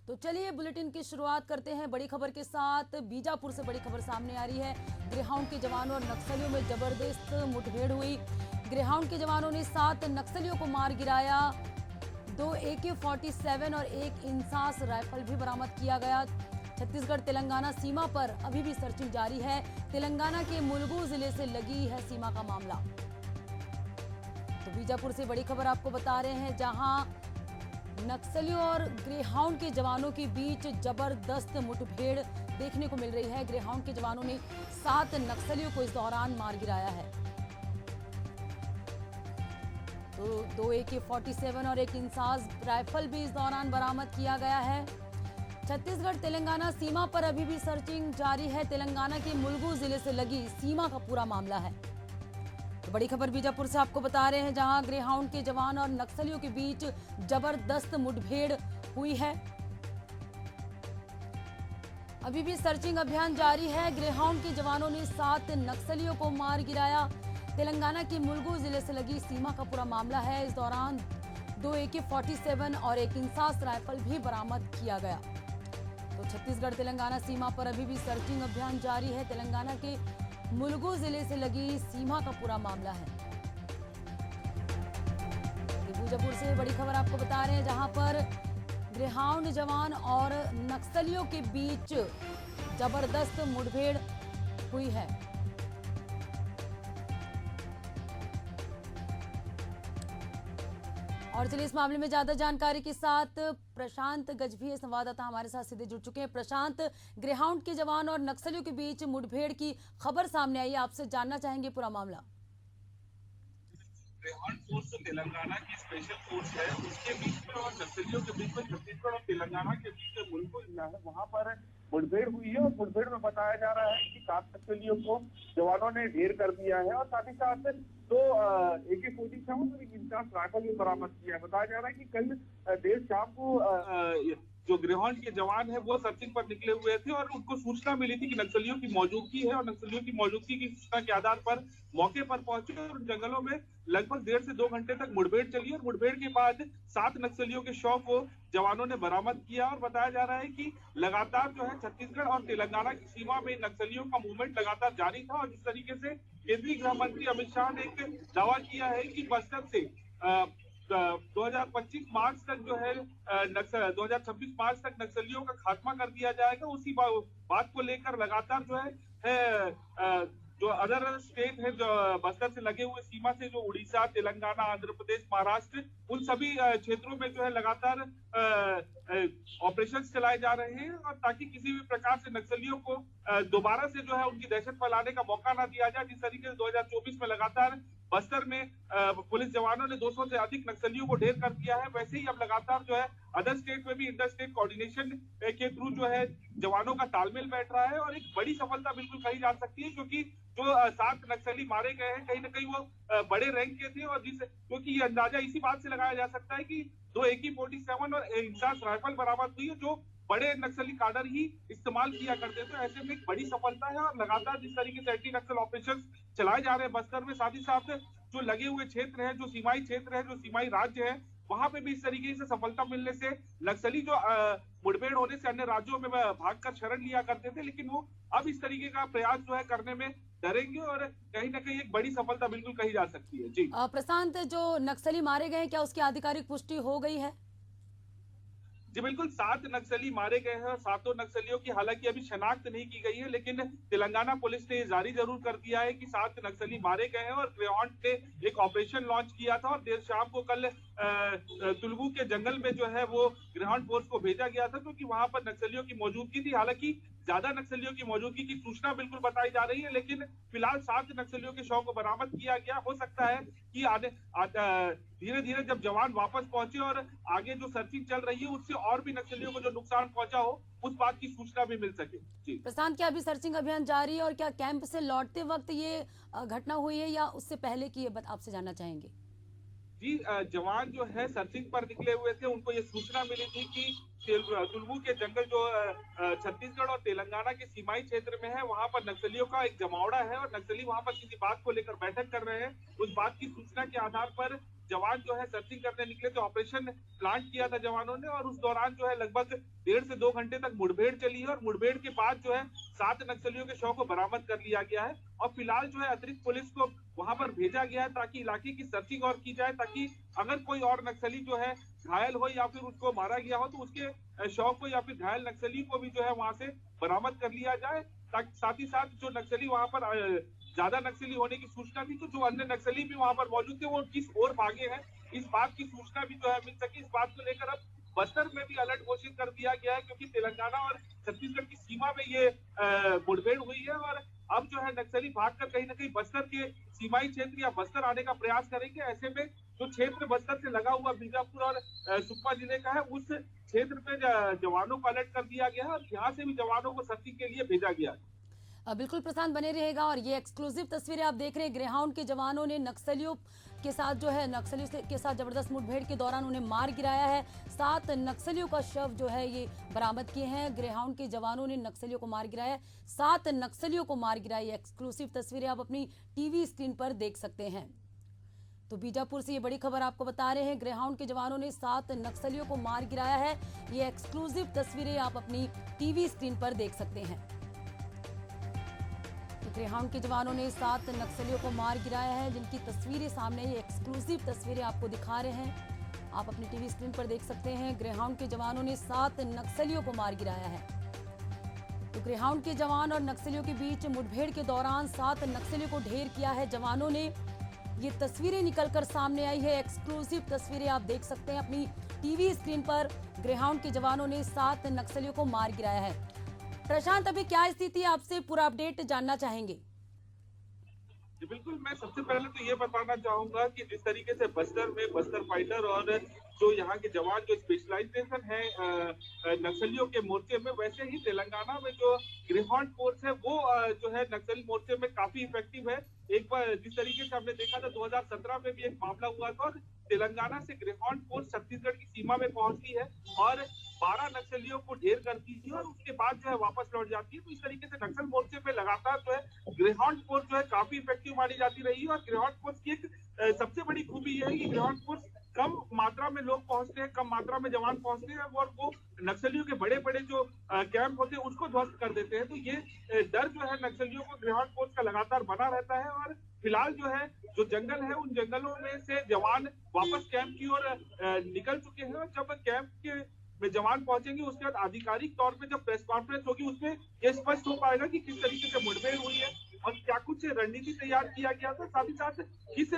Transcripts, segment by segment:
तो चलिए बुलेटिन की शुरुआत करते हैं बड़ी खबर के साथ। बीजापुर से बड़ी खबर सामने आ रही है। ग्रेहाउंड के जवानों और नक्सलियों में जबरदस्त मुठभेड़ हुई। ग्रेहाउंड के जवानों ने 7 नक्सलियों को मार गिराया। 2 AK-47 और 1 इंसास राइफल भी बरामद किया गया। छत्तीसगढ़ तेलंगाना सीमा पर अभी भी सर्चिंग जारी है। तेलंगाना के मुलुगु जिले से लगी है सीमा का मामला। तो बीजापुर से बड़ी खबर आपको बता रहे हैं, जहां नक्सलियों और ग्रेहाउंड के जवानों के बीच जबरदस्त मुठभेड़ देखने को मिल रही है। ग्रेहाउंड के जवानों ने 7 नक्सलियों को इस दौरान मार गिराया है। तो 2 AK-47 और 1 इंसास राइफल भी इस दौरान बरामद किया गया है। छत्तीसगढ़ तेलंगाना सीमा पर अभी भी सर्चिंग जारी है। तेलंगाना के मुलुगु जिले से लगी सीमा का पूरा मामला है। तो बड़ी खबर बीजापुर से आपको बता रहे हैं, जहां ग्रेहाउंड के जवान और नक्सलियों के बीच जबरदस्त मुठभेड़ हुई है। अभी भी सर्चिंग अभियान जारी है। ग्रेहाउंड के जवानों ने 7 नक्सलियों को मार गिराया। तेलंगाना के मुलुगु जिले से लगी सीमा का पूरा मामला है। इस दौरान 2 AK-47 और 1 इंसास राइफल भी बरामद किया गया। तो छत्तीसगढ़ तेलंगाना सीमा पर अभी भी सर्चिंग अभियान जारी है। तेलंगाना के मुलुगु जिले से लगी सीमा का पूरा मामला है। बीजापुर से बड़ी खबर आपको बता रहे हैं, जहां पर ग्रेहाउंड जवान और नक्सलियों के बीच जबरदस्त मुठभेड़ हुई है। और चलिए इस मामले में ज्यादा जानकारी के साथ प्रशांत गजभिये संवाददाता हमारे साथ सीधे जुड़ चुके हैं। प्रशांत, ग्रेहाउंड के जवान और नक्सलियों के बीच मुठभेड़ की खबर सामने आई है, आपसे जानना चाहेंगे पूरा मामला। ग्रेहाउंड फोर्स जो तेलंगाना की स्पेशल फोर्स है, उसके बीच में और नक्सलियों के बीच में छत्तीसगढ़ और तेलंगाना के बीच में मुलुगु जिला है, वहाँ पर मुठभेड़ हुई है। और मुठभेड़ में बताया जा रहा है कि 7 नक्सलियों को जवानों ने ढेर कर दिया है और साथ ही साथ 2 AK-47 और 1 इंसास राइफल भी बरामद किया है। बताया जा रहा है कि कल देर शाम को जो ग्रेहाउंड के जवान है वो सर्चिंग पर निकले हुए थे और उनको सूचना मिली थी कि नक्सलियों की मौजूदगी है, और नक्सलियों की मौजूदगी की सूचना के आधार पर मौके पर पहुंचे और जंगलों में लगभग 1.5 से 2 घंटे तक मुठभेड़ चली। और मुठभेड़ के बाद 7 नक्सलियों के शव को जवानों ने बरामद किया। और बताया जा रहा है कि लगातार जो है छत्तीसगढ़ और तेलंगाना की सीमा में नक्सलियों का मूवमेंट लगातार जारी था। और जिस तरीके से केंद्रीय गृह मंत्री अमित शाह ने एक दावा किया है कि बस्तर से 2025 मार्च तक जो है 2026 मार्च तक नक्सलियों का खात्मा कर दिया जाएगा, उसी बात को लेकर लगातार जो है जो अदर स्टेट है, जो बस्तर से लगे हुए सीमा से, जो उड़ीसा, तेलंगाना, आंध्र प्रदेश, महाराष्ट्र, उन सभी क्षेत्रों में जो है लगातार ऑपरेशंस चलाए जा रहे हैं, और ताकि किसी भी प्रकार से नक्सलियों को दोबारा से जो है उनकी दहशत फैलाने का मौका ना दिया जाए। जिस तरीके से 2024 में लगातार बस्तर में पुलिस जवानों ने 200 से अधिक नक्सलियों को ढेर कर दिया है, वैसे ही अब लगातार जो है अदर स्टेट में भी इंटर स्टेट कोऑर्डिनेशन के थ्रू जो है जवानों का तालमेल बैठ रहा है। और एक बड़ी सफलता बिल्कुल कही जा सकती है, क्योंकि जो 7 नक्सली मारे गए हैं, कहीं ना कहीं वो बड़े रैंक के थे, और क्योंकि ये अंदाजा इसी बात से लगाया जा सकता है कि 2 AK-47 और इंसास राइफल बरामद हुई है, जो बड़े नक्सली काडर ही इस्तेमाल किया करते थे। ऐसे में एक बड़ी सफलता है। और लगातार जिस तरीके से एंटी नक्सल ऑपरेशन चलाए जा रहे हैं बस्तर में, साथ ही साथ जो लगे हुए क्षेत्र है, जो सीमाई क्षेत्र है, जो सीमाई राज्य है, वहां पे भी इस तरीके से सफलता मिलने से नक्सली जो मुठभेड़ होने से अन्य राज्यों में भागकर शरण लिया करते थे, लेकिन वो अब इस तरीके का प्रयास जो है करने में डरेंगे, और कहीं ना कहीं एक बड़ी सफलता बिल्कुल कही जा सकती है। जी प्रशांत, जो नक्सली मारे गए हैं, क्या उसकी आधिकारिक पुष्टि हो गई है? जी बिल्कुल, 7 नक्सली मारे गए हैं, और 7 नक्सलियों की हालांकि अभी शनाख्त नहीं की गई है, लेकिन तेलंगाना पुलिस ने जारी जरूर कर दिया है कि 7 नक्सली मारे गए हैं। और ग्रेहाउंड ने एक ऑपरेशन लॉन्च किया था, और देर शाम को कल तुलगू के जंगल में जो है वो ग्रेहाउंड फोर्स को भेजा गया था, क्योंकि वहां पर नक्सलियों की मौजूदगी थी। हालांकि ज्यादा नक्सलियों की मौजूदगी की सूचना बिल्कुल बताई जा रही है, लेकिन फिलहाल 7 नक्सलियों के शव को बरामद किया गया। हो सकता है कि धीरे धीरे जब जवान वापस पहुंचे और आगे जो सर्चिंग चल रही है, उससे और भी नक्सलियों को जो नुकसान पहुंचा हो, उस बात की सूचना भी मिल सके। जी प्रशांत, क्या अभी सर्चिंग अभियान जारी है, और क्या कैंप से लौटते वक्त ये घटना हुई है, या उससे पहले की आपसे जानना चाहेंगे? जी, जवान जो है सर्चिंग पर निकले हुए थे, उनको ये सूचना मिली थी कि तुलगू के जंगल जो छत्तीसगढ़ और तेलंगाना के सीमाई क्षेत्र में है, वहां पर नक्सलियों का एक जमावड़ा है, और नक्सली वहां पर किसी बात को लेकर बैठक कर रहे हैं। उस बात की सूचना के आधार पर जवान जो है सर्चिंग करने निकले थे, ऑपरेशन प्लान किया था जवानों ने, और उस दौरान जो है लगभग 1.5 से 2 घंटे तक मुठभेड़ चली है, और मुठभेड़ के बाद जो है 7 नक्सलियों के शव को बरामद कर लिया गया है। और फिलहाल जो है अतिरिक्त पुलिस को वहां पर भेजा गया है ताकि इलाके की सर्चिंग और की जाए, ताकि अगर कोई और नक्सली जो है घायल हो या फिर उसको मारा गया हो तो उसके शव को या फिर घायल नक्सली को भी जो है वहां से बरामद कर लिया जाए। साथ ही साथ जो नक्सली वहां पर ज्यादा नक्सली होने की सूचना थी, तो जो अन्य नक्सली भी वहां पर मौजूद थे वो किस ओर भागे हैं, इस बात की सूचना भी जो है मिल सकी। इस बात को लेकर अब बस्तर में भी अलर्ट घोषित कर दिया गया है, क्योंकि तेलंगाना और छत्तीसगढ़ की सीमा में ये मुठभेड़ हुई है, और अब जो है नक्सली भागकर कहीं ना कहीं बस्तर के सीमाई क्षेत्र या बस्तर आने का प्रयास करेंगे। ऐसे में जो क्षेत्र बस्तर से लगा हुआ बीजापुर और सुकमा जिले का है, उस क्षेत्र पे जवानों को अलर्ट कर दिया गया है, और यहाँ से भी जवानों को सर्चिंग के लिए भेजा गया है। बिल्कुल प्रशांत बने रहेगा। और ये एक्सक्लूसिव तस्वीरें आप देख रहे हैं, ग्रेहाउंड के जवानों ने नक्सलियों के साथ जो है नक्सलियों के साथ जबरदस्त मुठभेड़ के दौरान उन्हें मार गिराया है। 7 नक्सलियों का शव जो है ये बरामद किए हैं। ग्रेहाउंड के जवानों ने नक्सलियों को मार गिराया है, 7 नक्सलियों को मार गिराई। एक्सक्लूसिव तस्वीरें आप अपनी टीवी स्क्रीन पर देख सकते हैं। तो बीजापुर से ये बड़ी खबर आपको बता रहे हैं, ग्रेहाउंड के जवानों ने 7 नक्सलियों को मार गिराया है। ये एक्सक्लूसिव तस्वीरें आप अपनी टीवी स्क्रीन पर देख सकते हैं। ग्रेहाउंड के जवानों ने 7 नक्सलियों को मार गिराया है, जिनकी तस्वीरें सामने, ये एक्सक्लूसिव तस्वीरें आपको दिखा रहे हैं, आप अपनी टीवी स्क्रीन पर देख सकते हैं। ग्रेहाउंड के जवानों ने 7 नक्सलियों को मार गिराया है। तो ग्रेहाउंड के जवान और नक्सलियों के बीच मुठभेड़ के दौरान 7 नक्सलियों को ढेर किया है जवानों ने। ये तस्वीरें निकलकर सामने आई है, एक्सक्लूसिव तस्वीरें आप देख सकते हैं अपनी टीवी स्क्रीन पर। ग्रेहाउंड के जवानों ने 7 नक्सलियों को मार गिराया है। प्रशांत, अभी क्या स्थिति, आपसे पूरा अपडेट जानना चाहेंगे। जी बिल्कुल, मैं सबसे पहले तो ये बताना चाहूंगा कि जिस तरीके से बस्तर में बस्तर फाइटर और जो यहाँ के जवान जो स्पेशलाइजेशन है नक्सलियों के मोर्चे में, वैसे ही तेलंगाना में जो ग्रेहाउंड फोर्स है वो जो है नक्सली मोर्चे में काफी इफेक्टिव है। एक बार जिस तरीके से हमने देखा था 2017 में भी एक मामला हुआ था, और तेलंगाना से ग्रेहाउंड फोर्स छत्तीसगढ़ की सीमा में पहुंचती है और 12 नक्सलियों को ढेर करती है, और उसके बाद जो है वापस लौट जाती है। तो इस तरीके से नक्सल मोर्चे पे लगातार जो है ग्रेहाउंड फोर्स जो है काफी इफेक्टिव मानी जाती रही है। और ग्रेहाउंड फोर्स की एक सबसे बड़ी खूबी यह है कि ग्रेहाउंड फोर्स कम मात्रा में लोग पहुंचते हैं, कम मात्रा में जवान पहुंचते हैं, और वो नक्सलियों के बड़े बड़े जो कैंप होते हैं उसको ध्वस्त कर देते हैं। तो ये डर जो है नक्सलियों को ग्रेहाउंड फोर्स का लगातार बना रहता है। और फिलहाल जो है जो जंगल है, उन जंगलों में से जवान वापस कैंप की ओर निकल चुके हैं, और जब कैंप के में जवान पहुंचेंगे उसके बाद आधिकारिक तौर पे जब प्रेस कॉन्फ्रेंस होगी उसमें यह स्पष्ट हो पाएगा कि किस तरीके से मुठभेड़ हुई है और क्या कुछ रणनीति तैयार किया गया था, साथ ही साथ किस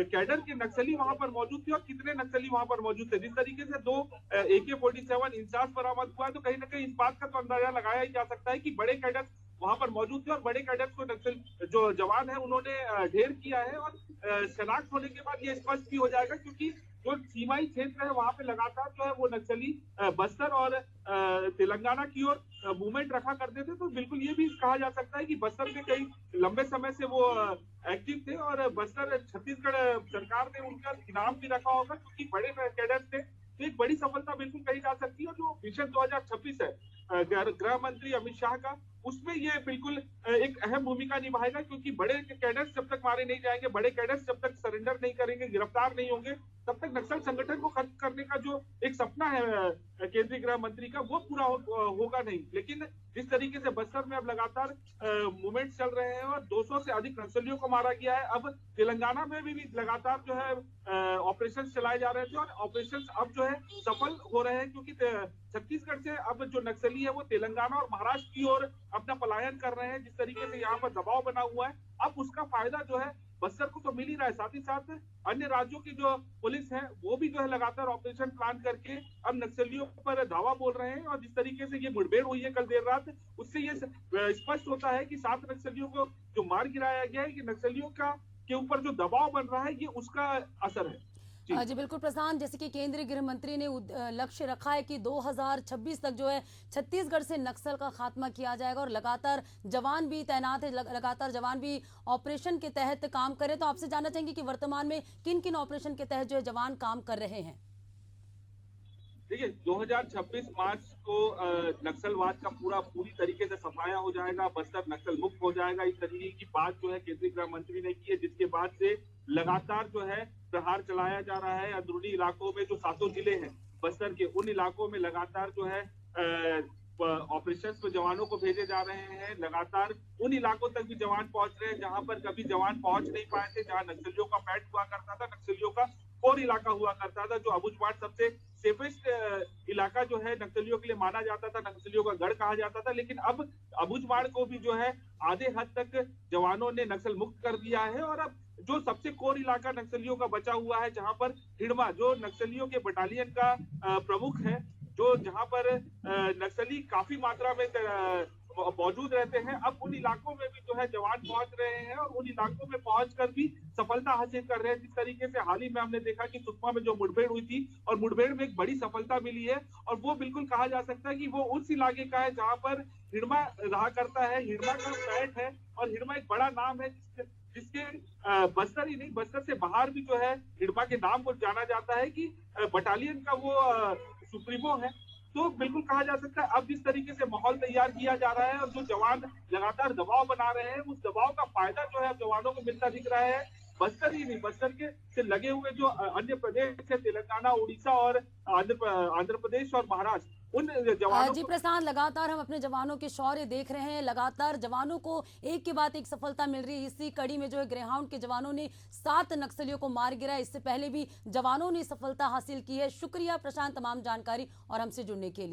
कैडर के नक्सली वहां पर मौजूद थे और कितने नक्सली वहां पर मौजूद थे। जिस तरीके से 2 AK-47 इंसास बरामद हुआ है, तो कहीं ना कहीं इस बात का तो अंदाजा लगाया ही जा सकता है कि बड़े कैडर वहां पर मौजूद थे, और बड़े कैडर को नक्सल जो जवान है उन्होंने ढेर किया है। और शनाख्त होने के बाद ये स्पष्ट भी हो जाएगा, क्योंकि जो सीमाई क्षेत्र है वहां पे लगातार जो है वो नक्सली बस्तर और तेलंगाना की ओर मूवमेंट रखा करते थे। तो बिल्कुल ये भी कहा जा सकता है कि बस्तर में कई लंबे समय से वो एक्टिव थे, और बस्तर छत्तीसगढ़ सरकार ने उनका इनाम भी रखा होगा, क्योंकि बड़े कैडर थे। तो एक बड़ी सफलता बिल्कुल कही जा सकती है। और जो विजन 2026 है गृह मंत्री अमित शाह का, उसमें ये बिल्कुल एक अहम भूमिका निभाएगा, क्योंकि बड़े कैडर्स जब तक मारे नहीं जाएंगे, बड़े कैडर्स जब तक सरेंडर नहीं करेंगे, गिरफ्तार नहीं होंगे, तब तक नक्सल संगठन को खत्म करने का जो एक सपना है केंद्रीय गृह मंत्री का, वो पूरा होगा नहीं। लेकिन जिस तरीके से बस्तर में अब लगातार मूवमेंट चल रहे हैं और 200 से अधिक नक्सलियों को मारा गया है, अब तेलंगाना में भी लगातार जो है ऑपरेशन चलाए जा रहे थे, और ऑपरेशन अब जो है सफल हो रहे हैं, क्योंकि छत्तीसगढ़ से अब जो नक्सली है वो तेलंगाना और महाराष्ट्र की ओर अपना पलायन कर रहे हैं। जिस तरीके से यहाँ पर दबाव बना हुआ है, अब उसका फायदा जो है बस्तर को तो मिल ही रहा है, साथ ही साथ अन्य राज्यों की जो पुलिस है वो भी जो है लगातार ऑपरेशन प्लान करके अब नक्सलियों पर धावा बोल रहे हैं। और जिस तरीके से ये मुठभेड़ हुई है कल देर रात, उससे ये स्पष्ट होता है कि 7 नक्सलियों को जो मार गिराया गया है, कि नक्सलियों का के ऊपर जो दबाव बन रहा है ये उसका असर है। जी बिल्कुल प्रशांत, जैसे कि केंद्रीय गृह मंत्री ने लक्ष्य रखा है कि 2026 तक जो है छत्तीसगढ़ से नक्सल का खात्मा किया जाएगा, और लगातार जवान भी तैनात है, लगातार जवान भी ऑपरेशन के तहत काम करें। तो आपसे जानना चाहेंगे कि वर्तमान में किन किन ऑपरेशन के तहत जो है जवान काम कर रहे हैं। देखिए 2026 मार्च को नक्सलवाद का पूरी तरीके से सफाया हो जाएगा, बस्तर नक्सल मुक्त हो जाएगा। इस तरीके की बात जो है केंद्रीय गृह मंत्री ने की है, जिसके बाद से लगातार जो है प्रहार चलाया जा रहा है। अंदरूनी इलाकों में जो 7 जिले हैं बस्तर के, उन इलाकों में लगातार जो है ऑपरेशन में जवानों को भेजे जा रहे हैं। लगातार उन इलाकों तक भी जवान पहुंच रहे हैं जहां पर कभी जवान पहुंच नहीं पाए थे, जहां नक्सलियों का पैठ हुआ करता था, नक्सलियों का कोर इलाका हुआ करता था, जो अबुझमाड़ सबसे सेफेस्ट इलाका जो है नक्सलियों के लिए माना जाता था, नक्सलियों का गढ़ कहा जाता था। लेकिन अब अबुझमाड़ को भी जो है आधे हद तक जवानों ने नक्सल मुक्त कर दिया है। और अब जो सबसे कोर इलाका नक्सलियों का बचा हुआ है, जहां पर हिड़मा जो नक्सलियों के बटालियन का प्रमुख है, जो जहां पर नक्सली काफी मात्रा में मौजूद रहते हैं, अब उन इलाकों में भी जो है जवान पहुंच रहे हैं और उन इलाकों में पहुंचकर भी सफलता हासिल कर रहे हैं। जिस तरीके से हाल ही में हमने देखा कि सुकमा में जो मुठभेड़ हुई थी और मुठभेड़ में एक बड़ी सफलता मिली है, और वो बिल्कुल कहा जा सकता है कि वो उस इलाके का है जहां पर हिड़मा रहा करता है, हिड़मा का पैठ है। और हिड़मा एक बड़ा नाम है जिसके बस्तर ही नहीं, बस्तर से बाहर भी जो है हिड़मा के नाम को जाना जाता है कि बटालियन का वो सुप्रीमो है। तो बिल्कुल कहा जा सकता है अब जिस तरीके से माहौल तैयार किया जा रहा है और जो जवान लगातार दबाव बना रहे हैं, उस दबाव का फायदा जो है जवानों को मिलता दिख रहा है। बस्तर ही नहीं, बस्तर के से लगे हुए जो अन्य प्रदेश है, तेलंगाना, उड़ीसा और आंध्र प्रदेश और महाराष्ट्र, उन जवानों जी को प्रशांत, लगातार हम अपने जवानों के शौर्य देख रहे हैं, लगातार जवानों को एक के बाद एक सफलता मिल रही है। इसी कड़ी में जो है ग्रेहाउंड के जवानों ने 7 नक्सलियों को मार गिराया। इससे पहले भी जवानों ने सफलता हासिल की है। शुक्रिया प्रशांत तमाम जानकारी और हमसे जुड़ने के लिए।